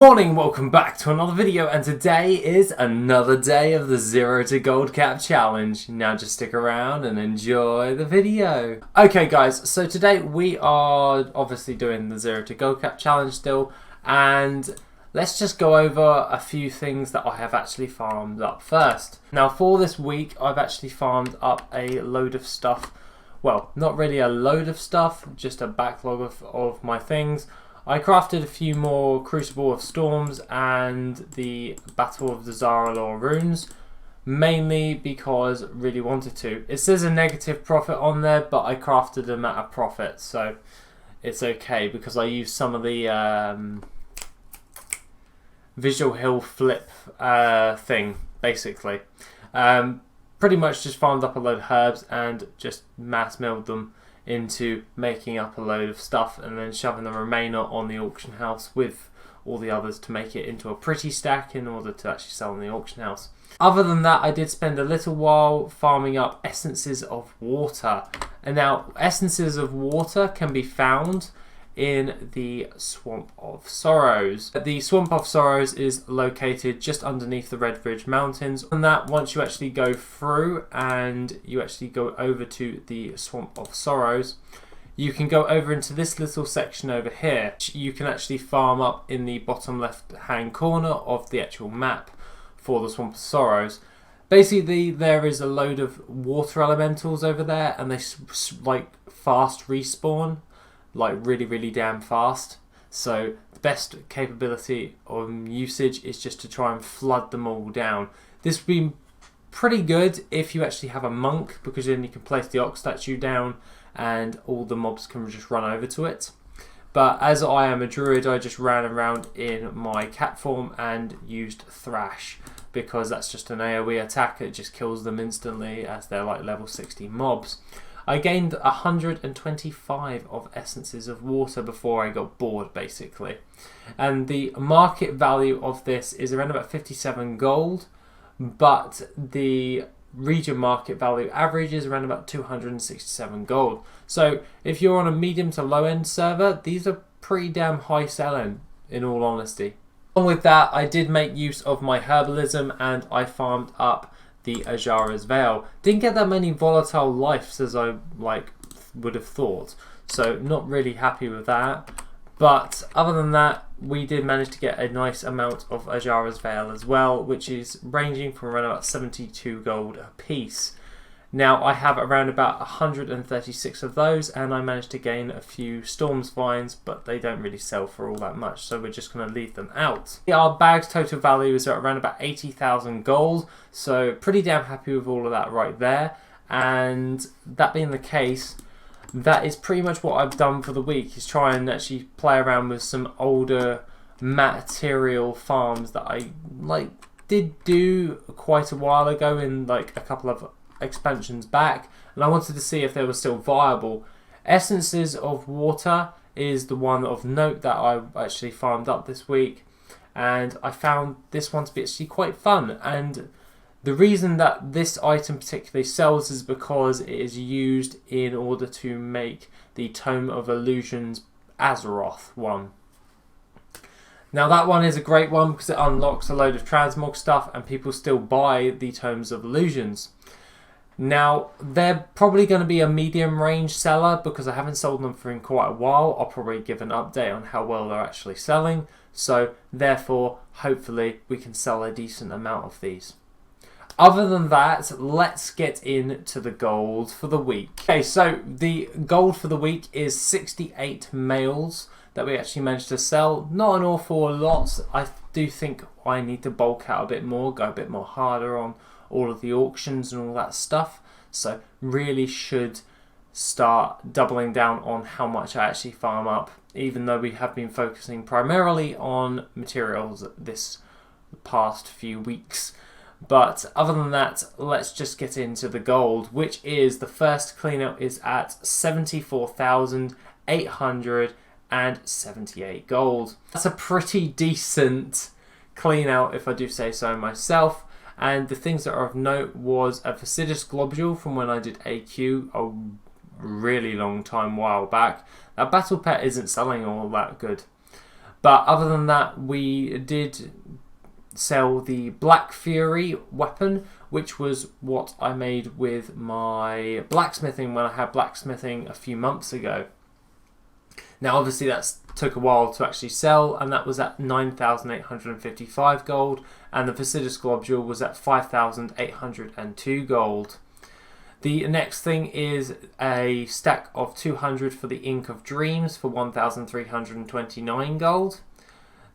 Morning, welcome back to another video, and today is another day of the 0 to Gold Cap Challenge. Now just stick around and enjoy the video. Okay guys, so today we are obviously doing the 0 to Gold Cap Challenge still, and let's just go over a few things that I have actually farmed up first. Now for this week I've actually farmed up a load of stuff. Well, not really a load of stuff, just a backlog of my things. I crafted a few more Crucible of Storms and the Battle of the Zaralor runes, mainly because I really wanted to. It says a negative profit on there, but I crafted them at a profit, so it's okay because I used some of the Visual Hill Flip thing, basically. Pretty much just farmed up a load of herbs and just mass milled them into making up a load of stuff and then shoving the remainder on the auction house with all the others to make it into a pretty stack in order to actually sell in the auction house. Other than that, I did spend a little while farming up essences of water. And now essences of water can be found in the Swamp of Sorrows. The Swamp of Sorrows is located just underneath the Red Ridge Mountains. And that once you actually go through and you actually go over to the Swamp of Sorrows, you can go over into this little section over here. You can actually farm up in the bottom left hand corner of the actual map for the Swamp of Sorrows. Basically there is a load of water elementals over there and they like fast respawn. Like really damn fast. So the best capability on usage is just to try and flood them all down. This would be pretty good if you actually have a monk, because then you can place the ox statue down and all the mobs can just run over to it. But as I am a druid, I just ran around in my cat form and used Thrash, because that's just an AoE attack. It just kills them instantly as they're like level 60 mobs. I gained 125 of essences of water before I got bored, basically. And the market value of this is around about 57 gold, but the region market value average is around about 267 gold. So if you're on a medium to low end server, these are pretty damn high selling, in all honesty. Along with that, I did make use of my herbalism and I farmed up the Ajara's Veil. Didn't get that many volatile lives as I would have thought, so not really happy with that. But other than that, we did manage to get a nice amount of Ajara's Veil as well, which is ranging from around about 72 gold a piece. Now I have around about 136 of those, and I managed to gain a few Storm's Vines, but they don't really sell for all that much, so we're just going to leave them out. Our bag's total value is around about 80,000 gold, so pretty damn happy with all of that right there. And that being the case, that is pretty much what I've done for the week, is try and actually play around with some older material farms that I did do quite a while ago in like a couple of expansions back, and I wanted to see if they were still viable. Essences of Water is the one of note that I actually farmed up this week, and I found this one to be actually quite fun. And the reason that this item particularly sells is because it is used in order to make the Tome of Illusions Azeroth one. Now that one is a great one because it unlocks a load of transmog stuff and people still buy the Tomes of Illusions. Now, they're probably going to be a medium range seller because I haven't sold them for quite a while. I'll probably give an update on how well they're actually selling. So, therefore, hopefully we can sell a decent amount of these. Other than that, let's get into the gold for the week. Okay, so the gold for the week is 68 males that we actually managed to sell. Not an awful lot. I do think I need to bulk out a bit more, go a bit more harder on all of the auctions and all that stuff, so really should start doubling down on how much I actually farm up, even though we have been focusing primarily on materials this past few weeks. But other than that, let's just get into the gold, which is the first cleanout is at 74,878 gold. That's a pretty decent cleanout if I do say so myself. And the things that are of note was a Facidus Globule from when I did AQ a really long time while back. That battle pet isn't selling all that good. But other than that, we did sell the Black Fury weapon, which was what I made with my blacksmithing when I had blacksmithing a few months ago. Now obviously that took a while to actually sell, and that was at 9,855 gold, and the Viscidus Globule was at 5,802 gold. The next thing is a stack of 200 for the Ink of Dreams for 1,329 gold.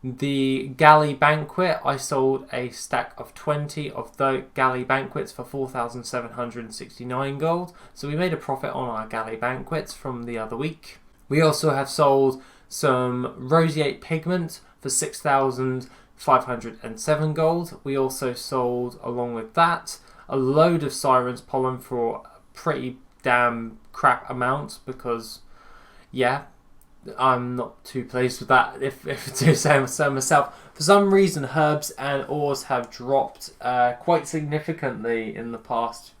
The Galley Banquet, I sold a stack of 20 of the Galley Banquets for 4,769 gold. So we made a profit on our Galley Banquets from the other week. We also have sold some Roseate Pigment for 6,507 gold. We also sold, along with that, a load of Siren's Pollen for a pretty damn crap amount because, yeah, I'm not too pleased with that, if to say so myself. For some reason, herbs and ores have dropped quite significantly in the past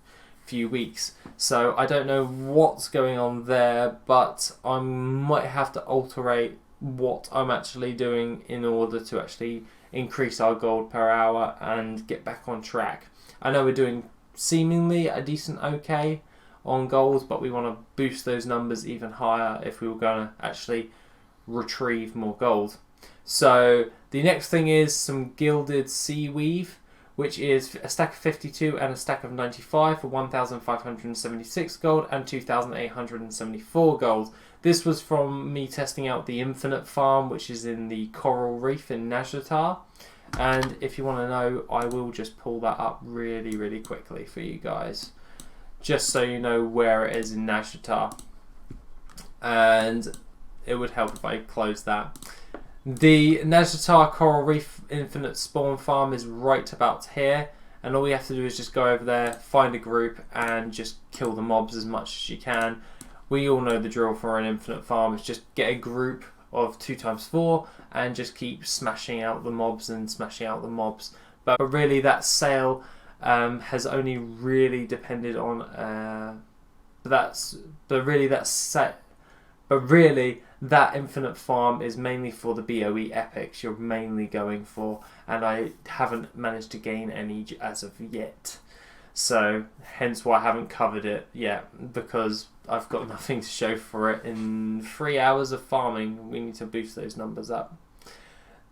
few weeks. So I don't know what's going on there, but I might have to alterate what I'm actually doing in order to actually increase our gold per hour and get back on track. I know we're doing seemingly a decent okay on gold, but we want to boost those numbers even higher if we were going to actually retrieve more gold. So the next thing is some Gilded Sea Weave, which is a stack of 52 and a stack of 95 for 1,576 gold and 2,874 gold. This was from me testing out the Infinite Farm, which is in the Coral Reef in Nazjatar. And if you want to know, I will just pull that up really quickly for you guys, just so you know where it is in Nazjatar. And it would help if I close that. The Nazjatar Coral Reef Infinite Spawn Farm is right about here, and all you have to do is just go over there, find a group, and just kill the mobs as much as you can. We all know the drill for an infinite farm is just get a group of 2x4 and just keep smashing out the mobs and smashing out the mobs. But really that sale has only really depended on that infinite farm is mainly for the BOE epics you're mainly going for, and I haven't managed to gain any as of yet. So hence why I haven't covered it yet, because I've got nothing to show for it. In 3 hours of farming, we need to boost those numbers up.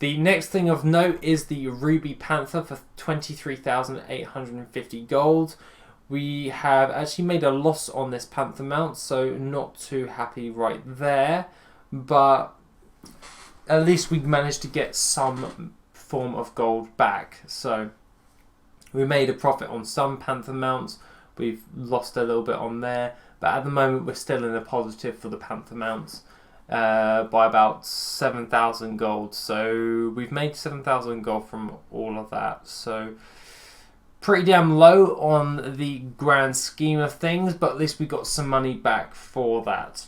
The next thing of note is the Ruby Panther for 23,850 gold. We have actually made a loss on this Panther mount, so not too happy right there. But at least we managed to get some form of gold back. So we made a profit on some Panther mounts. We've lost a little bit on there. But at the moment, we're still in a positive for the Panther mounts by about 7,000 gold. So we've made 7,000 gold from all of that. So pretty damn low on the grand scheme of things, but at least we got some money back for that.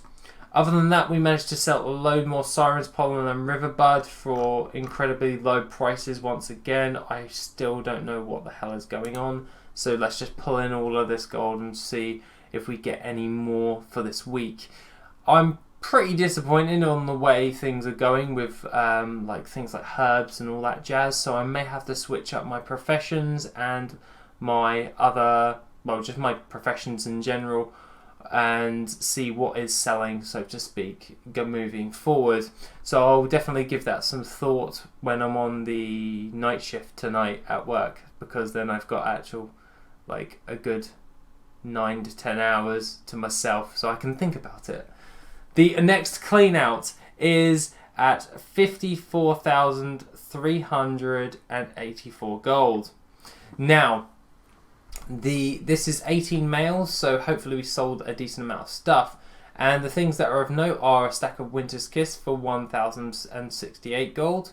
Other than that, we managed to sell a load more Siren's Pollen and Riverbud for incredibly low prices once again. I still don't know what the hell is going on. So let's just pull in all of this gold and see if we get any more for this week. I'm pretty disappointed on the way things are going with like things like herbs and all that jazz. So I may have to switch up my professions and my other, well, just my professions in general, and see what is selling, so to speak, moving forward. So I'll definitely give that some thought when I'm on the night shift tonight at work, because then I've got actual like a good 9 to 10 hours to myself, so I can think about it. The next clean out is at 54,384 gold. Now, this is 18 males, so hopefully we sold a decent amount of stuff. And the things that are of note are a stack of Winter's Kiss for 1,068 gold,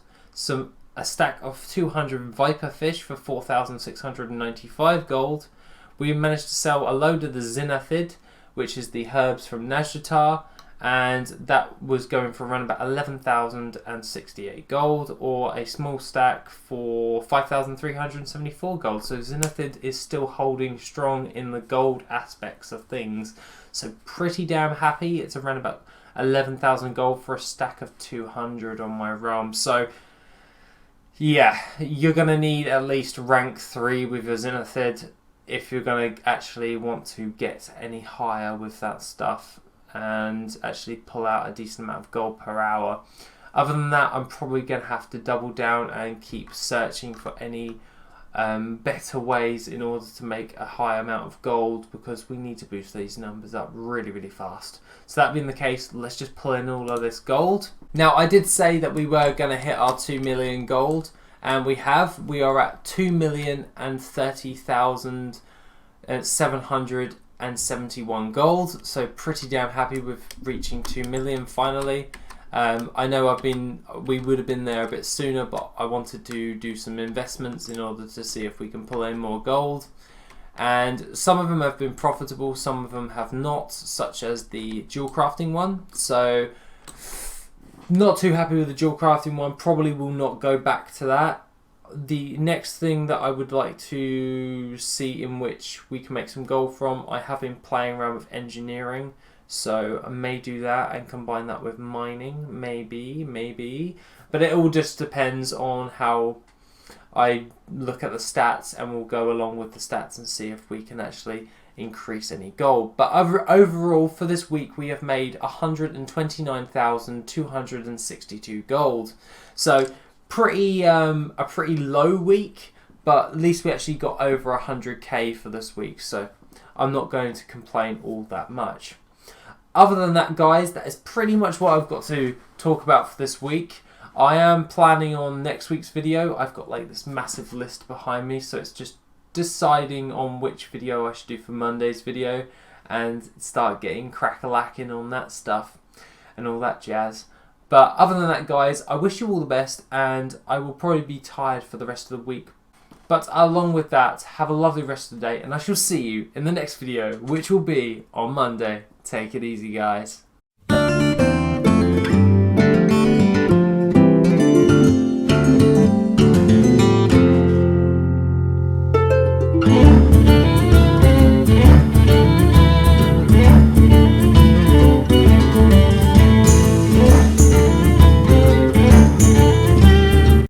a stack of 200 Viper Fish for 4,695 gold. We managed to sell a load of the Zinnathid, which is the herbs from Nazjatar, and that was going for around about 11,068 gold, or a small stack for 5,374 gold. So Zinnathid is still holding strong in the gold aspects of things. So pretty damn happy. It's around about 11,000 gold for a stack of 200 on my realm. So yeah, you're going to need at least rank 3 with your Zenithid if you're going to actually want to get any higher with that stuff and actually pull out a decent amount of gold per hour. Other than that, I'm probably going to have to double down and keep searching for any better ways in order to make a high amount of gold, because we need to boost these numbers up really, really fast. So that being the case, let's just pull in all of this gold. Now, I did say that we were going to hit our 2 million gold, and we have. We are at 2,030,771 gold, so pretty damn happy with reaching 2 million finally. I know we would have been there a bit sooner, but I wanted to do some investments in order to see if we can pull in more gold. And some of them have been profitable, some of them have not, such as the dual crafting one. So not too happy with the dual crafting one, probably will not go back to that. The next thing that I would like to see in which we can make some gold from, I have been playing around with engineering. So I may do that and combine that with mining, maybe. But it all just depends on how I look at the stats, and we'll go along with the stats and see if we can actually increase any gold. But overall, for this week, we have made 129,262 gold. So a pretty low week, but at least we actually got over 100k for this week. So I'm not going to complain all that much. Other than that, guys, that is pretty much what I've got to talk about for this week. I am planning on next week's video. I've got like this massive list behind me, so it's just deciding on which video I should do for Monday's video and start getting crack-a-lacking on that stuff and all that jazz. But other than that, guys, I wish you all the best, and I will probably be tired for the rest of the week. But along with that, have a lovely rest of the day, and I shall see you in the next video, which will be on Monday. Take it easy, guys.